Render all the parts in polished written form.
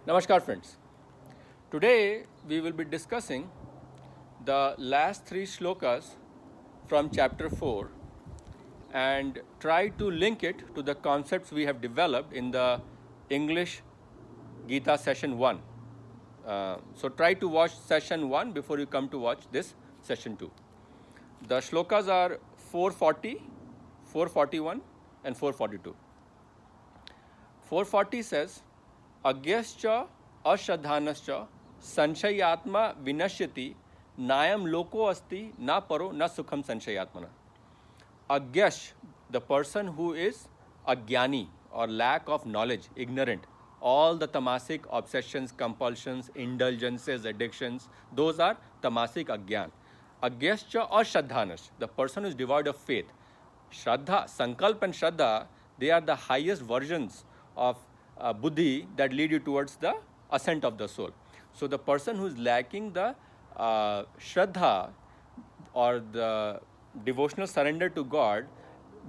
Namaskar friends. Today we will be discussing the last three shlokas from chapter 4 and try to link it to the concepts we have developed in the English Gita session 1. So try to watch session 1 before you come to watch this session 2. The shlokas are 440, 441 and 442. 440 says, Agyascha ashadhanascha sanshayatma vinashyati nayam loko asti na paro na sukham sanshayatmana. Agyash, the person who is agyani or lack of knowledge, ignorant, all the tamasic obsessions, compulsions, indulgences, addictions, those are tamasic agyan. Agyascha ashadhanash, the person who is devoid of faith. Shraddha, Sankalp and Shraddha, they are the highest versions of buddhi that lead you towards the ascent of the soul. So the person who is lacking the Shraddha or the devotional surrender to God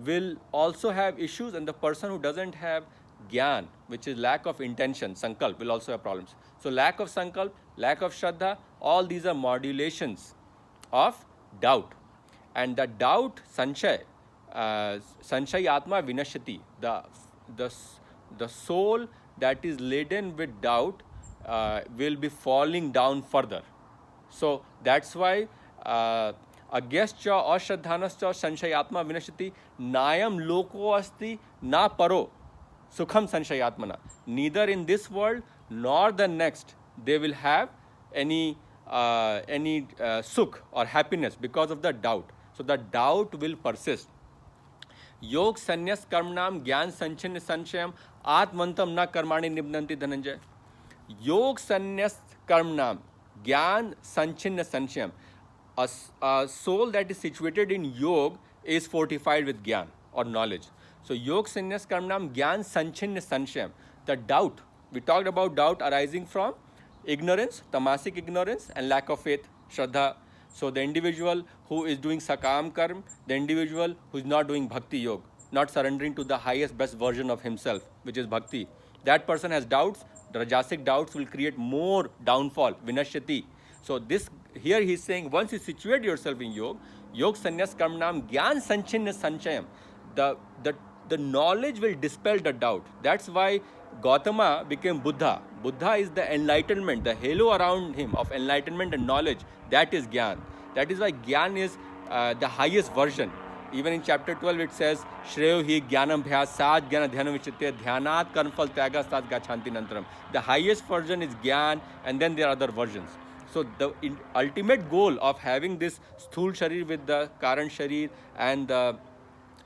will also have issues, and the person who doesn't have Gyan, which is lack of intention, Sankalp, will also have problems. So lack of Sankalp, lack of Shraddha, all these are modulations of doubt. And the doubt, Sanshay, Sanshay Atma Vinashati, the soul that is laden with doubt will be falling down further. So that's why Agyascha ashadhanascha sanshayatma vinashati nayam loko asti na paro sukham sanshayatmana. Neither in this world nor the next they will have any sukh or happiness because of the doubt. So the doubt will persist. योग संन्यास कर्मणाम ज्ञान संचिन्न संशयम आत्मंतम न कर्माणि निबधन्ति धनंजय. योग संन्यास कर्मणाम ज्ञान संचिन्न संशयम. A soul that is situated in yoga is fortified with gyan or knowledge. So yog sannyas karmanam gyan sanchinna sanshayam. The doubt, we talked about doubt arising from ignorance, tamasic ignorance, and lack of faith, shraddha. So the individual who is doing sakam karm, the individual who is not doing bhakti yoga, not surrendering to the highest best version of himself, which is bhakti, that person has doubts. The rajasic doubts will create more downfall, vinashyati. So this here he is saying, once you situate yourself in yoga, yog sannyas karmanam gyan sanchinna sanchayam, the knowledge will dispel the doubt. That's why Gautama became Buddha. Buddha is the enlightenment, the halo around him of enlightenment and knowledge. That is Gyan. That is why Gyan is the highest version. Even in chapter 12 it says, Shreyo hi Gyanam bhyas sad Gyana dhyanam vichitya dhyanat karmfal tyaga sad gachanti nantaram. The highest version is Gyan, and then there are other versions. So the ultimate goal of having this sthul sharir with the Karan sharir and the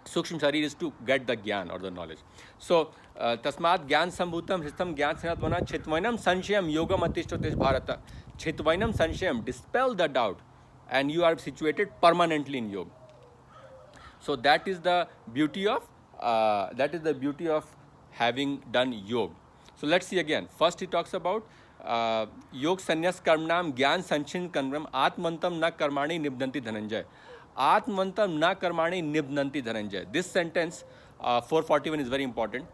Sukshma sharir is to get the Gyan or the knowledge. So Tasmat Gyan Sambhutam Hristam Gyan Sanatmana Chitvainam Sanshayam Yogam Atishtotesh Bharata. Chitvainam Sanshayam, dispel the doubt, and you are situated permanently in yoga. So that is the beauty of having done yoga. So let's see again. First he talks about योग संन्यास कर्मणाम ज्ञान संचिन कर्मम आत्मंतम न कर्माणि निबधन्ति धनंजय. आत्मंतम न कर्माणि निबधन्ति Dhananjay. This sentence 441 is very important.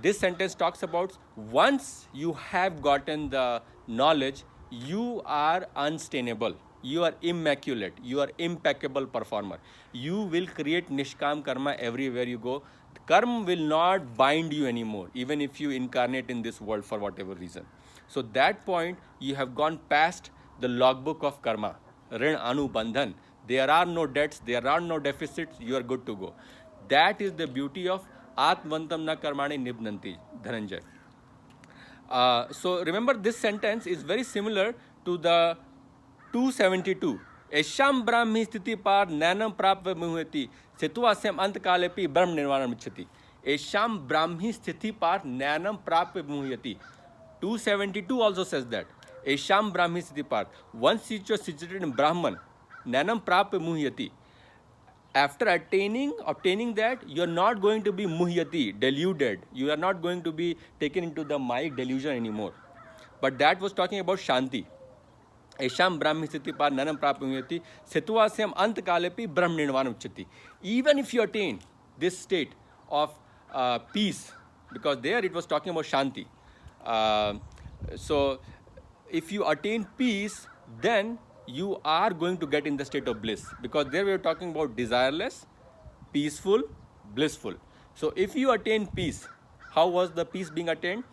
This sentence talks about once you have gotten the knowledge, you are unstainable, you are immaculate, you are impeccable performer. You will create nishkam karma everywhere you go. Karma will not bind you anymore, even if you incarnate in this world for whatever reason. So that point, you have gone past the logbook of karma, rin anu bandhan. There are no debts, there are no deficits, you are good to go. That is the beauty of atmantam na karmani nibnanti, Dhananjay. So remember, this sentence is very similar to the 272. Esham brahmi sthiti par nanam prapva muhati situasam antkalepi brahm nirvanam ichhati. Esham brahmi sthiti par nanam prapva muhati. 272 also says that. Esham brahmi sthiti par. Once you are situated in Brahman, nanam prapva muhyati. After obtaining that, you are not going to be muhyati, deluded. You are not going to be taken into the Maya delusion anymore. But that was talking about Shanti. Esham brahmi sthiti par nanam prapva muhyati situasam antkalepi brahm nirvanam ichhati. Even if you attain this state of peace, because there it was talking about Shanti. So if you attain peace, then you are going to get in the state of bliss, because there we are talking about desireless, peaceful, blissful. So if you attain peace, how was the peace being attained?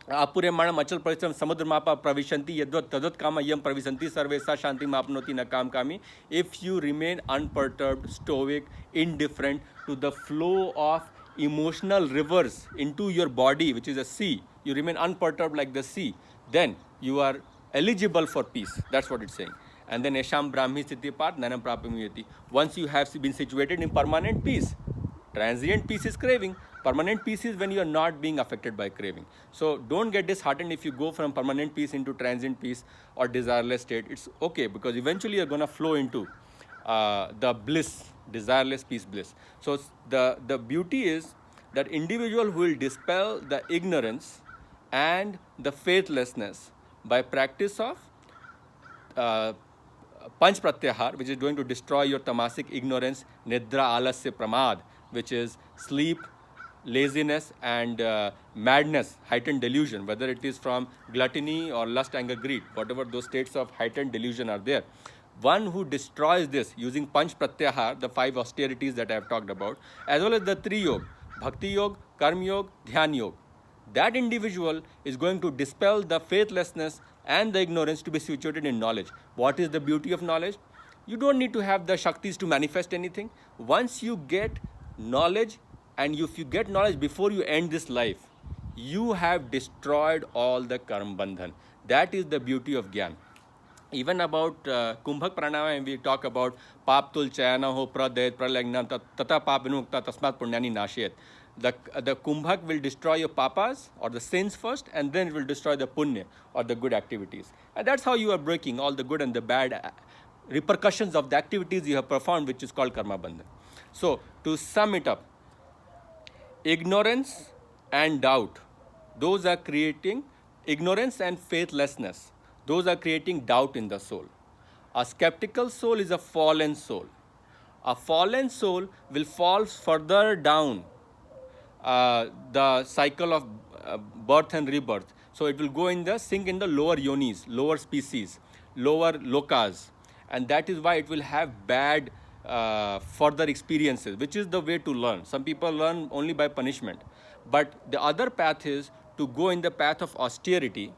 आपुरेमाणम अचल परिश्रम समुद्र मापा प्रविशंति यद्वत तदत कामा यम प्रविशंति सर्वेसा शांति मापनोति न काम कामी. If you remain unperturbed, stoic, indifferent to the flow of emotional rivers into your body, which is a sea, you remain unperturbed like the sea, then you are eligible for peace. That's what it's saying. And then Esham Brahmi Sthiti Part Nanam Prapamyati. Once you have been situated in permanent peace, transient peace is craving. Permanent peace is when you are not being affected by craving. So don't get disheartened if you go from permanent peace into transient peace or desireless state. It's okay, because eventually you're going to flow into the bliss, desireless peace bliss. So the beauty is that individual who will dispel the ignorance and the faithlessness by practice of Panch Pratyahar, which is going to destroy your tamasic ignorance, Nidra Alasya Pramad, which is sleep, laziness, and madness, heightened delusion, whether it is from gluttony or lust, anger, greed, whatever those states of heightened delusion are there. One who destroys this using Panch Pratyahar, the 5 austerities that I have talked about, as well as the 3 yoga, Bhakti Yoga, Karma Yoga, Dhyan Yoga, that individual is going to dispel the faithlessness and the ignorance to be situated in knowledge. What is the beauty of knowledge? You don't need to have the Shaktis to manifest anything. Once you get knowledge, and if you get knowledge before you end this life, you have destroyed all the karma bandhan. That is the beauty of Gyan. Even about Kumbhak Pranama, and we talk about Pap Tul Chayana ho pradayat pralagnam tata papinukta tasmat punyani nashet. The Kumbhak will destroy your papas or the sins first, and then it will destroy the punya or the good activities. And that's how you are breaking all the good and the bad repercussions of the activities you have performed, which is called karma bandhan. So to sum it up, ignorance and doubt, those are creating ignorance and faithlessness. Those are creating doubt in the soul. A skeptical soul is a fallen soul. A fallen soul will fall further down the cycle of birth and rebirth. So it will go in the sink in the lower yonis, lower species, lower lokas, and that is why it will have bad further experiences, which is the way to learn. Some people learn only by punishment, but the other path is to go in the path of austerity,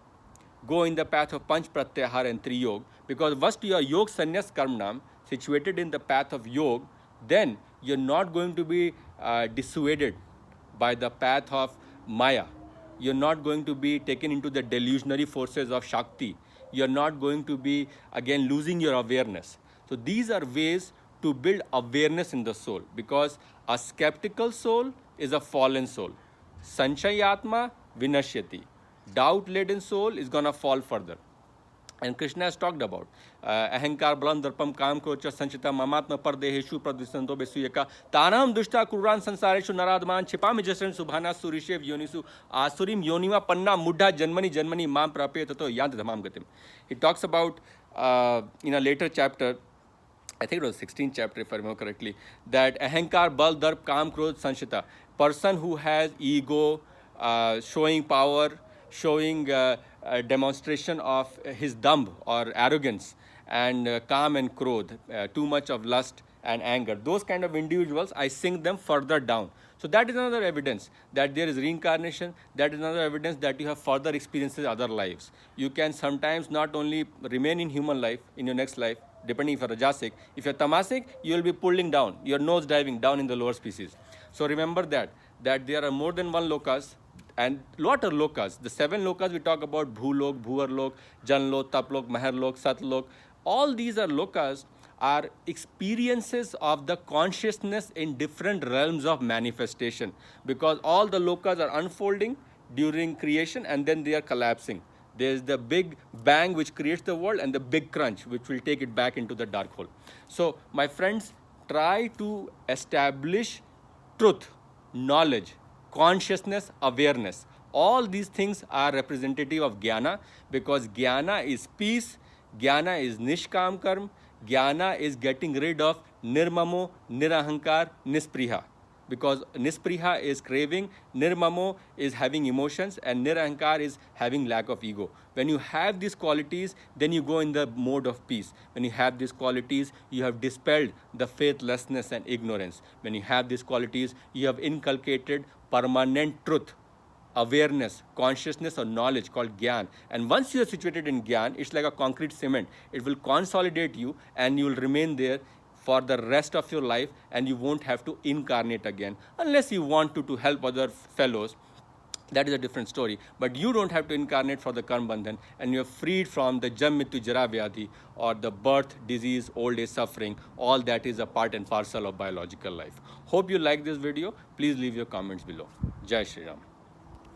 go in the path of Panch Pratyahar and 3 Yoga, because once you are Yog Sannyas Karmnam, situated in the path of Yoga, then you're not going to be dissuaded by the path of Maya. You're not going to be taken into the delusionary forces of Shakti. You're not going to be, again, losing your awareness. So these are ways to build awareness in the soul, because a skeptical soul is a fallen soul. Sanchayatma vinashyati. Doubt-laden soul is going to fall further. And Krishna has talked about ahankar balam darpam kam krocha sanchita mamatma pardeheshu pradvisanto besuyaka tanam dushta kuran sansareshu naradman chipami jasran subhana surishev yonisu asurim yonima panna muddha janmani janmani mam prapye tato yant dhamam gatim. He talks about in a later chapter, I think it was 16th chapter if I remember correctly, that ahankar bal darp kam krodh sanchita, person who has ego, showing power, showing a demonstration of his dumb or arrogance, and calm and krodh, too much of lust and anger. Those kind of individuals, I sink them further down. So that is another evidence that there is reincarnation. That is another evidence that you have further experiences other lives. You can sometimes not only remain in human life, in your next life, depending if you're Rajasic. If you're Tamasic, you will be pulling down, your nose diving down in the lower species. So remember that there are more than one lokas, and lot of lokas. The 7 lokas we talk about, Bhulok, Bhuvarlok, Janlok, Taplok, Maharlok, Satlok. All these are lokas, are experiences of the consciousness in different realms of manifestation, because all the lokas are unfolding during creation and then they are collapsing. There is the big bang which creates the world and the big crunch which will take it back into the dark hole. So my friends, try to establish truth, knowledge, consciousness, awareness. All these things are representative of Jnana, because Jnana is peace, Jnana is Nishkam Karma, Jnana is getting rid of Nirmamo, Nirahankar, Nispriha. because Nispriha is craving, Nirmamo is having emotions, and Nirahankar is having lack of ego. When you have these qualities, then you go in the mode of peace. When you have these qualities, you have dispelled the faithlessness and ignorance. When you have these qualities, you have inculcated permanent truth, awareness, consciousness, or knowledge called Gyan. And once you are situated in Gyan, it's like a concrete cement. It will consolidate you and you will remain there for the rest of your life, and you won't have to incarnate again unless you want to help other fellows. That is a different story. But you don't have to incarnate for the Karma Bandhan, and you're freed from the Jam Mrityu Jara Vyadhi, or the birth, disease, old age, suffering. All that is a part and parcel of biological life. Hope you like this video. Please leave your comments below. Jai Shri Ram.